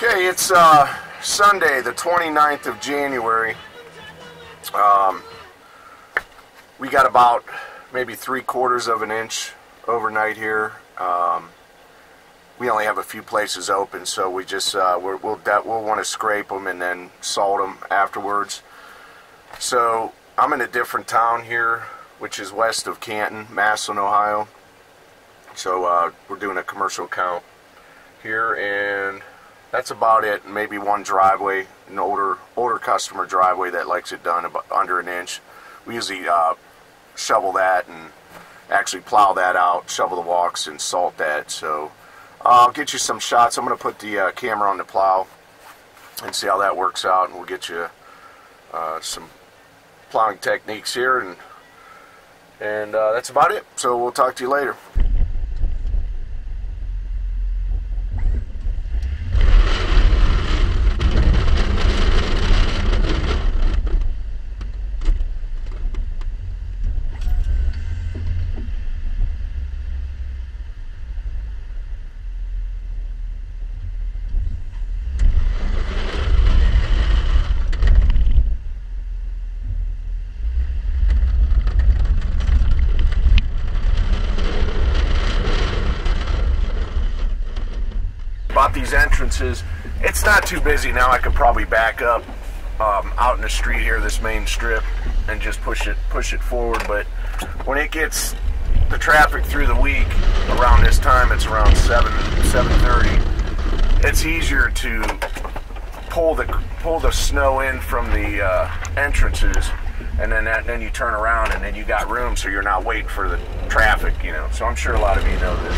Okay, it's Sunday, the 29th of January. We got about maybe 3/4 of an inch overnight here. We only have a few places open, so we just we'll want to scrape them and then salt them afterwards. So I'm in a different town here, which is west of Canton, Massillon, Ohio. So we're doing a commercial count here, and that's about it. Maybe one driveway, an older customer driveway that likes it done about under an inch. We usually shovel that and actually plow that out, shovel the walks, and salt that. So I'll get you some shots. I'm going to put the camera on the plow and see how that works out, and we'll get you some plowing techniques here, and that's about it. So we'll talk to you later. About these entrances, it's not too busy now. I could probably back up out in the street here, this main strip, and just push it forward. But when it gets the traffic through the week around this time, it's around 7:30. It's easier to pull the snow in from the entrances, and then you turn around and then you got room, so you're not waiting for the traffic, you know. So I'm sure a lot of you know this.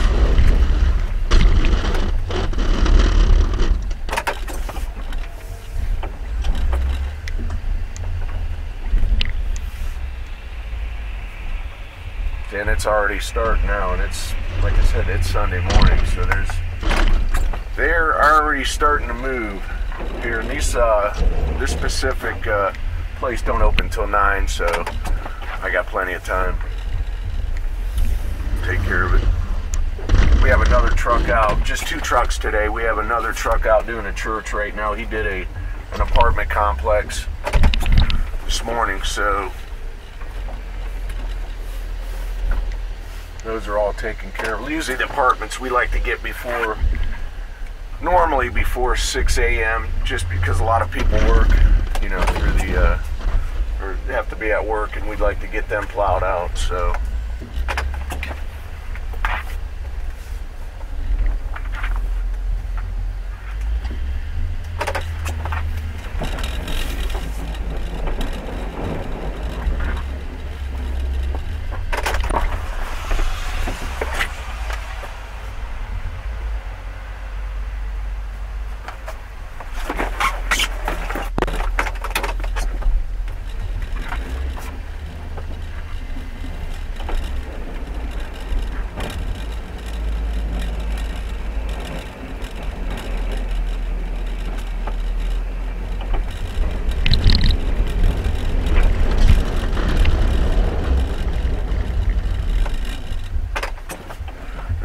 And it's already starting now, and it's, like I said, it's Sunday morning, so they're already starting to move here. And this specific place don't open till 9, so I got plenty of time to take care of it. We have another truck out, just 2 trucks today. We have another truck out doing a church right now. He did an apartment complex this morning, so those are all taken care of. Usually the apartments we like to get normally before 6 a.m. just because a lot of people work, you know, or have to be at work, and we'd like to get them plowed out, so.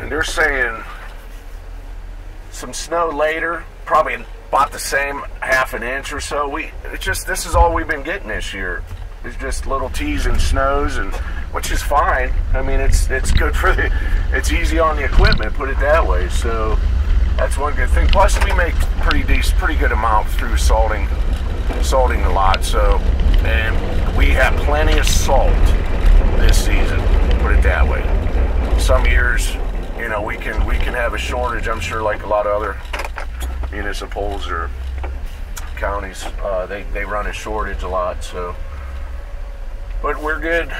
They're saying some snow later, probably about the same ½ inch or so. This is all we've been getting this year. It's just little teas and snows, and which is fine. I mean, it's good for it's easy on the equipment, put it that way. So that's one good thing. Plus, we make pretty good amount through salting the lot. So, and we have plenty of salt this season, put it that way. Some years, you know, we can have a shortage, I'm sure, like a lot of other municipals or counties. They run a shortage a lot, so. But we're good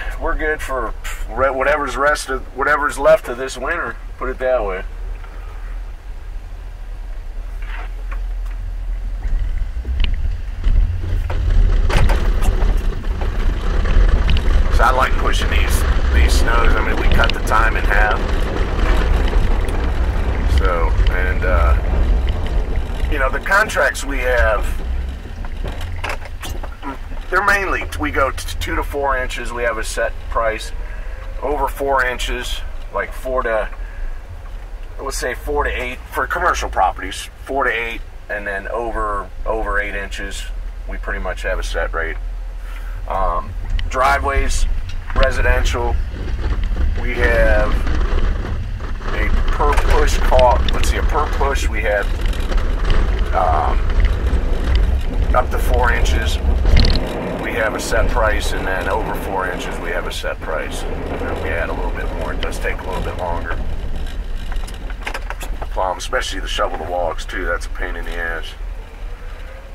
for whatever's left of this winter, put it that way. So I like pushing these snows. I mean, we cut the time in half. So, and you know, the contracts we have, they're mainly, we go 2 to 4 inches. We have a set price. Over 4 inches, like let's say 4 to 8 for commercial properties. 4 to 8 and then over 8 inches, we pretty much have a set rate. Driveways, residential, we have a per push cost. Let's see, a per push we have up to 4 inches. We have a set price, and then over 4 inches we have a set price. And then we add a little bit more. It does take a little bit longer. Plow them, especially the shovel the walks too. That's a pain in the ass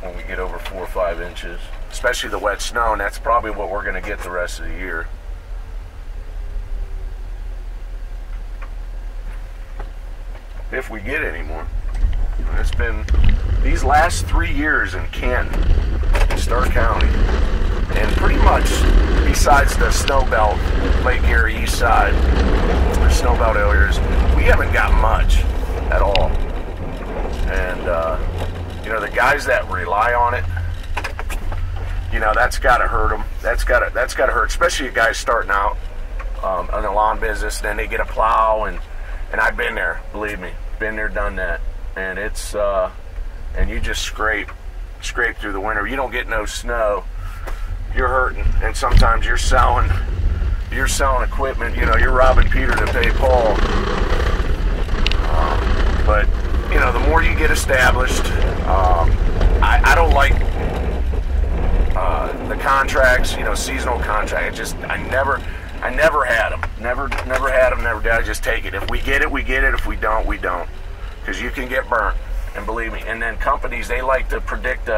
when we get over 4 or 5 inches. Especially the wet snow, and that's probably what we're going to get the rest of the year. If we get any more. It's been these last 3 years in Canton, Stark County, and pretty much besides the snow belt, Lake Erie east side, the snow belt areas, we haven't got much at all. And you know, the guys that rely on it, you know, that's got to hurt them. That's got to hurt, especially guys starting out in the lawn business. Then they get a plow, and I've been there, believe me, been there, done that, and it's and you just scrape through the winter. You don't get no snow, you're hurting, and sometimes you're selling equipment. You know, you're robbing Peter to pay Paul. But you know, the more you get established, I don't like the contracts, you know, seasonal contract. I never had them. Never had them, never did. I just take it. If we get it, we get it. If we don't, we don't. Because you can get burnt. And believe me. And then companies, they like to predict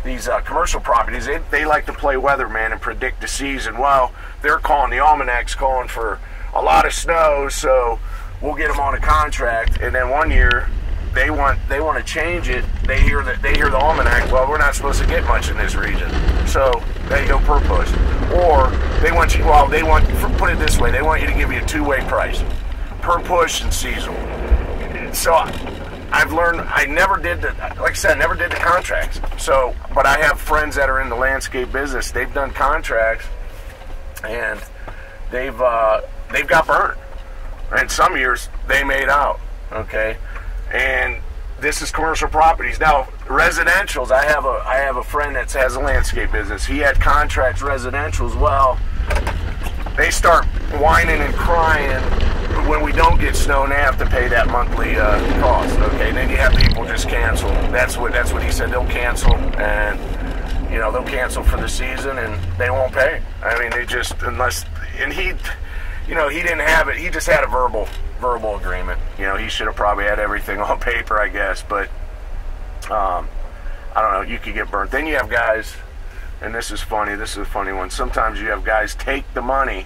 these commercial properties. They like to play weatherman and predict the season. Well, they're calling, the almanac's calling for a lot of snow, so we'll get them on a contract. And then one year, they want to change it. They hear the almanac. Well, we're not supposed to get much in this region, so they go per push. Or they want you. Well, put it this way. They want you to give you a two-way price, per push and seasonal. So I've learned. I never did the. Like I said, I never did the contracts. So, but I have friends that are in the landscape business. They've done contracts, and they've got burnt. And some years they made out. Okay. And this is commercial properties. Now, residentials, I have a friend that has a landscape business. He had contracts residentials. Well, they start whining and crying when we don't get snow, and they have to pay that monthly cost. Okay, and then you have people just cancel. That's what he said. They'll cancel, and you know, they'll cancel for the season, and they won't pay. I mean, they just, unless, and he, you know, he didn't have it. He just had a verbal agreement. You know, he should have probably had everything on paper, I guess, but I don't know, you could get burnt. Then you have guys, and this is funny, this is a funny one. Sometimes you have guys take the money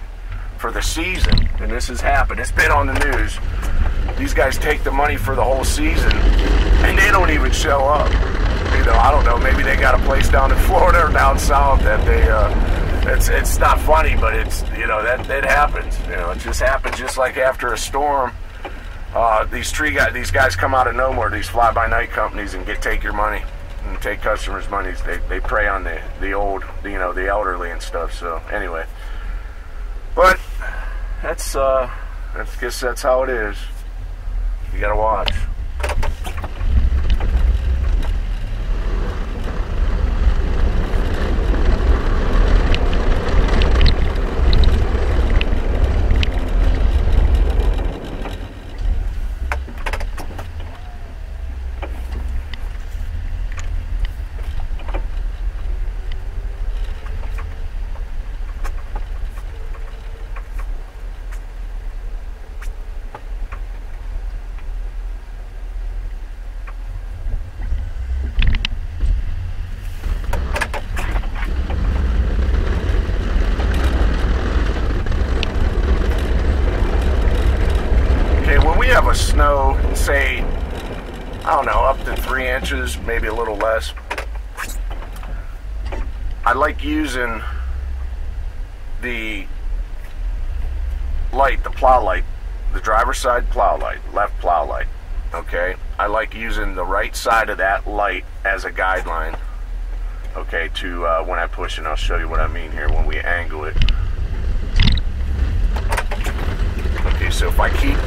for the season, and this has happened. It's been on the news. These guys take the money for the whole season, and they don't even show up. You know, I don't know, maybe they got a place down in Florida or down south that they, it's not funny, but it's, you know, that happens. You know, it just happens. Just like after a storm, these guys come out of nowhere, these fly-by-night companies, and take your money and take customers' money. They prey on the old, you know, the elderly and stuff. So anyway, but that's I guess that's how it is. You gotta watch. Snow, say, I don't know, up to 3 inches, maybe a little less. I like using the light, the plow light, the driver's side plow light, left plow light. Okay, I like using the right side of that light as a guideline. Okay, to when I push, and I'll show you what I mean here when we angle it. Okay, so if I keep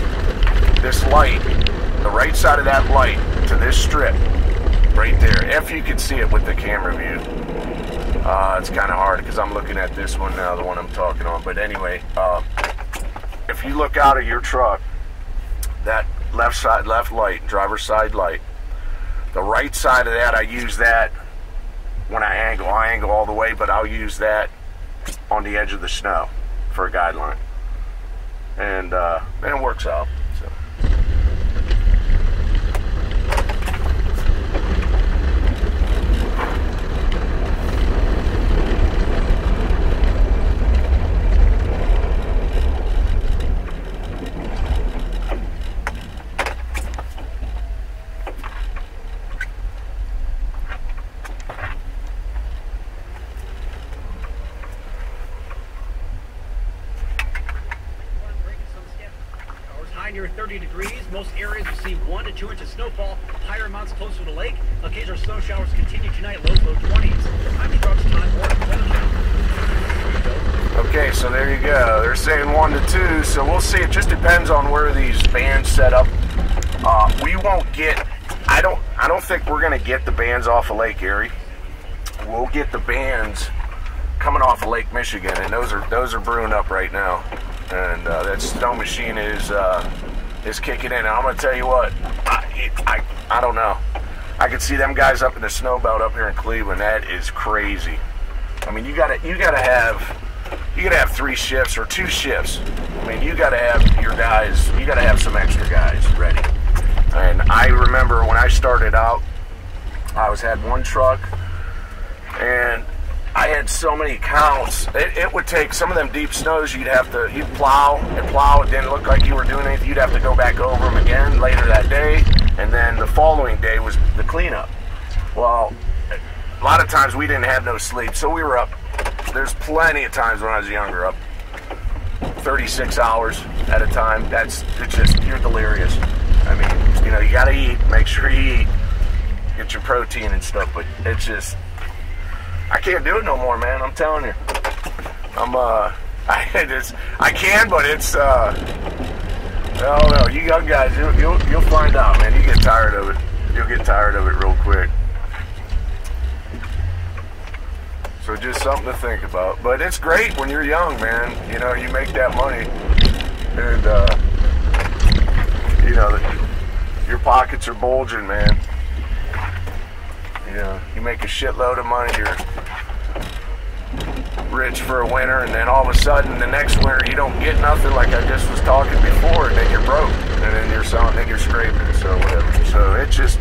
this light, the right side of that light to this strip right if you can see it with the camera view. It's kind of hard because I'm looking at this one now, the one I'm talking on. But anyway, if you look out of your truck, that left light, driver's side light, the right side of that, I use that when I angle all the way, but I'll use that on the edge of the snow for a guideline. And it works out. So. Near 30 degrees. Most areas will see 1 to 2 inches snowfall. Higher amounts closer to the lake. Occasional snow showers continue tonight. Lows low 20s. Timing drops time or weather channel. Okay, so there you go. They're saying 1 to 2, so we'll see. It just depends on where these bands set up. We won't get. I don't think we're gonna get the bands off of Lake Erie. We'll get the bands coming off of Lake Michigan, and those are brewing up right now. And that snow machine is kicking in. And I'm gonna tell you what, I don't know. I can see them guys up in the snow belt up here in Cleveland. That is crazy. I mean, you gotta have 3 shifts or 2 shifts. I mean, you gotta have your guys. You gotta have some extra guys ready. And I remember when I started out, I had 1 truck, and I had so many counts. It would take some of them deep snows. You'd plow and plow. It didn't look like you were doing anything. You'd have to go back over them again later that day, and then the following day was the cleanup. Well, a lot of times we didn't have no sleep, so we were up. There's plenty of times when I was younger, up 36 hours at a time. You're delirious. I mean, you gotta eat. Make sure you eat. Get your protein and stuff, but it's just. I can't do it no more, man. I'm telling you. I can, but it's no. You young guys, you'll find out, man. You get tired of it. You'll get tired of it real quick. So just something to think about. But it's great when you're young, man. You make that money, and your pockets are bulging, man. You make a shitload of money, you're rich for a winter, and then all of a sudden the next winter you don't get nothing, like I just was talking before, and then you're broke, and then you're selling, then you're scraping, so whatever. So it's just.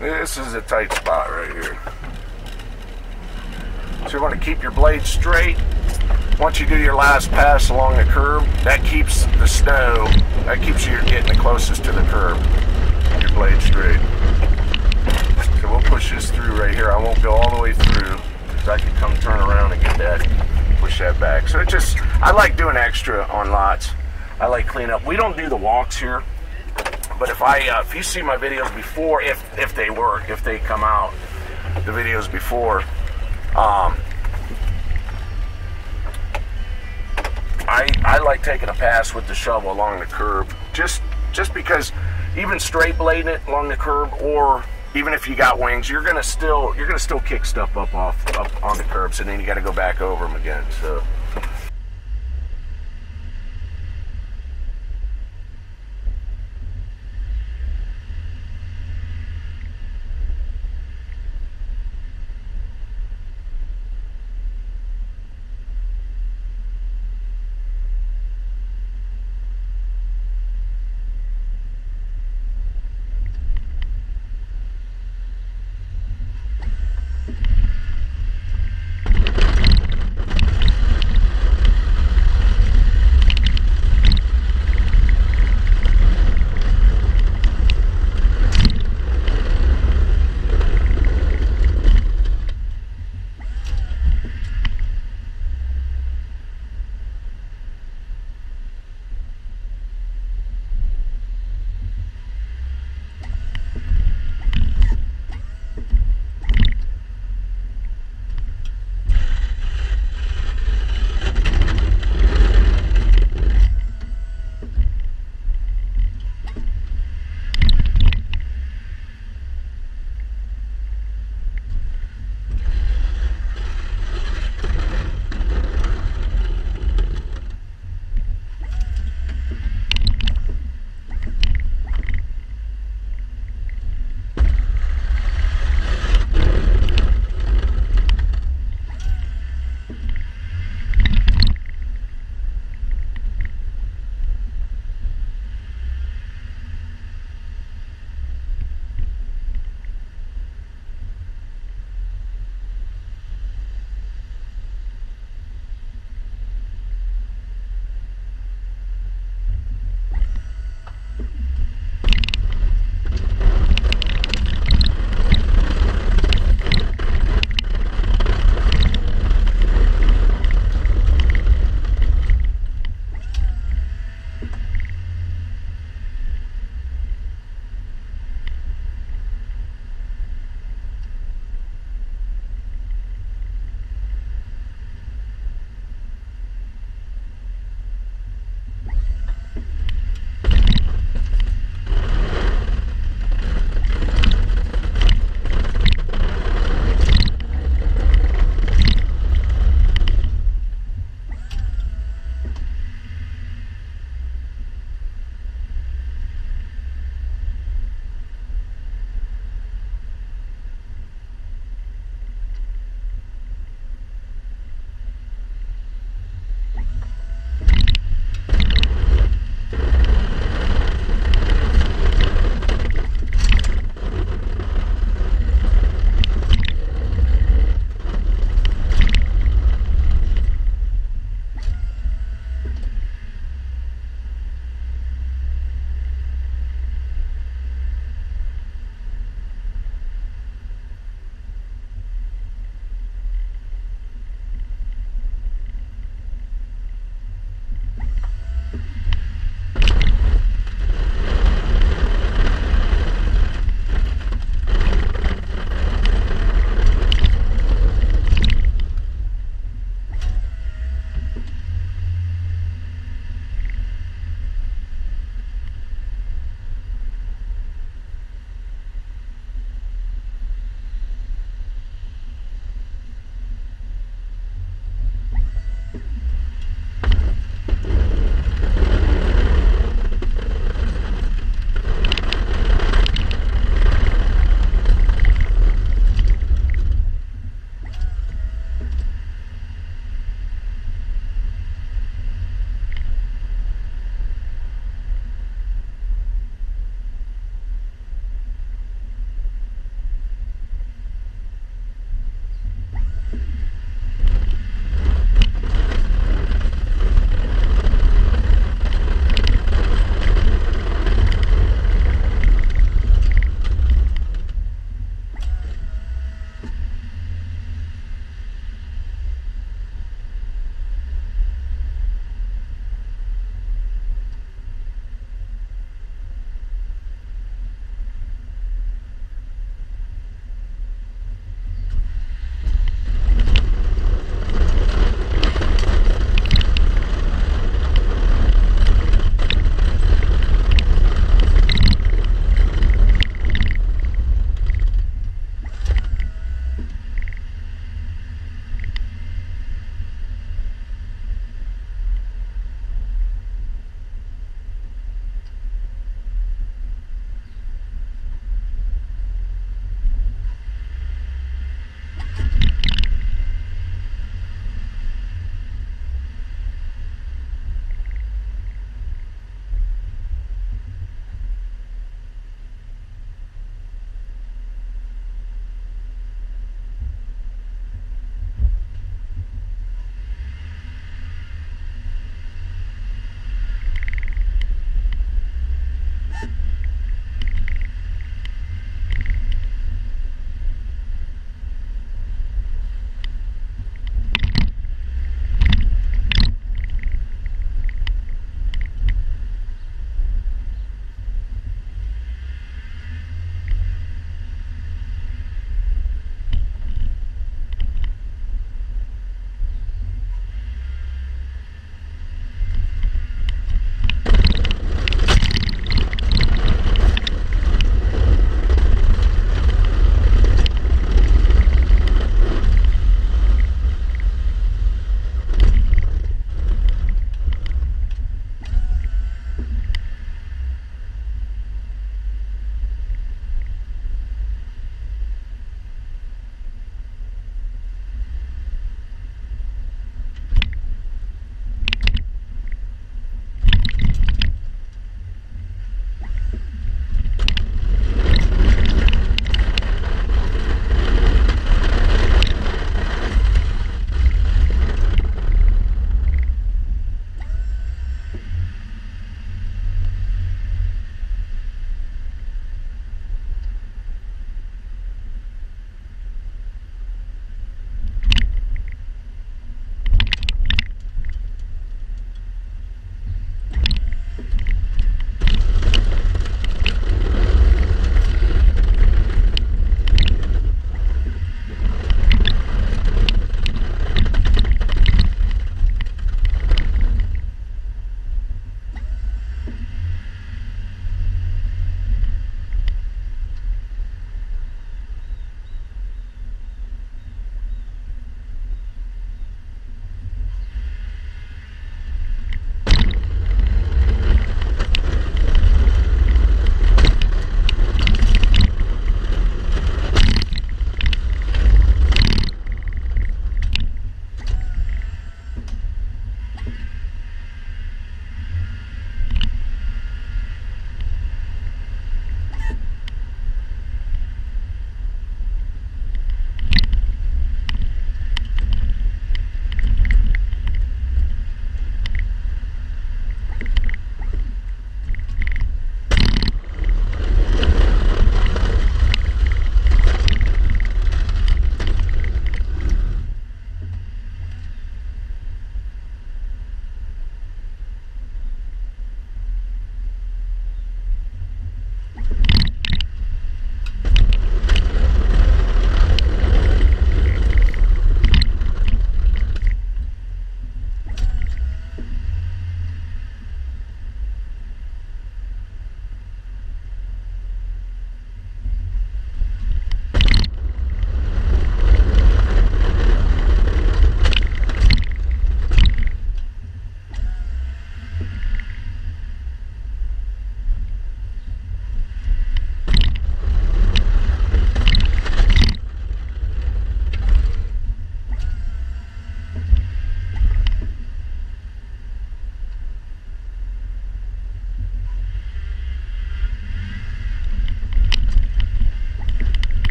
This is a tight spot right here. So you want to keep your blade straight. Once you do your last pass along the curb, that keeps the snow, that keeps you getting the closest to the curb. Your blade straight. So we'll push this through right here. I won't go all the way through because I can come turn around and get that push that back. So it just, I like doing extra on lots. I like clean up. We don't do the walks here, but if you see my videos before, if they come out, the videos before, I like taking a pass with the shovel along the curb, just because even straight blading it along the curb, or even if you got wings, you're gonna still kick stuff up on the curbs, and then you got to go back over them again. So.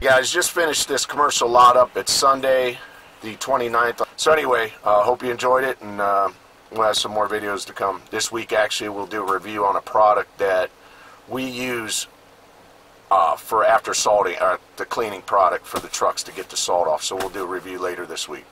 Guys, just finished this commercial lot up. It's Sunday, the 29th. So anyway, hope you enjoyed it, and we'll have some more videos to come. This week, actually, we'll do a review on a product that we use for after salting, the cleaning product for the trucks to get the salt off. So we'll do a review later this week.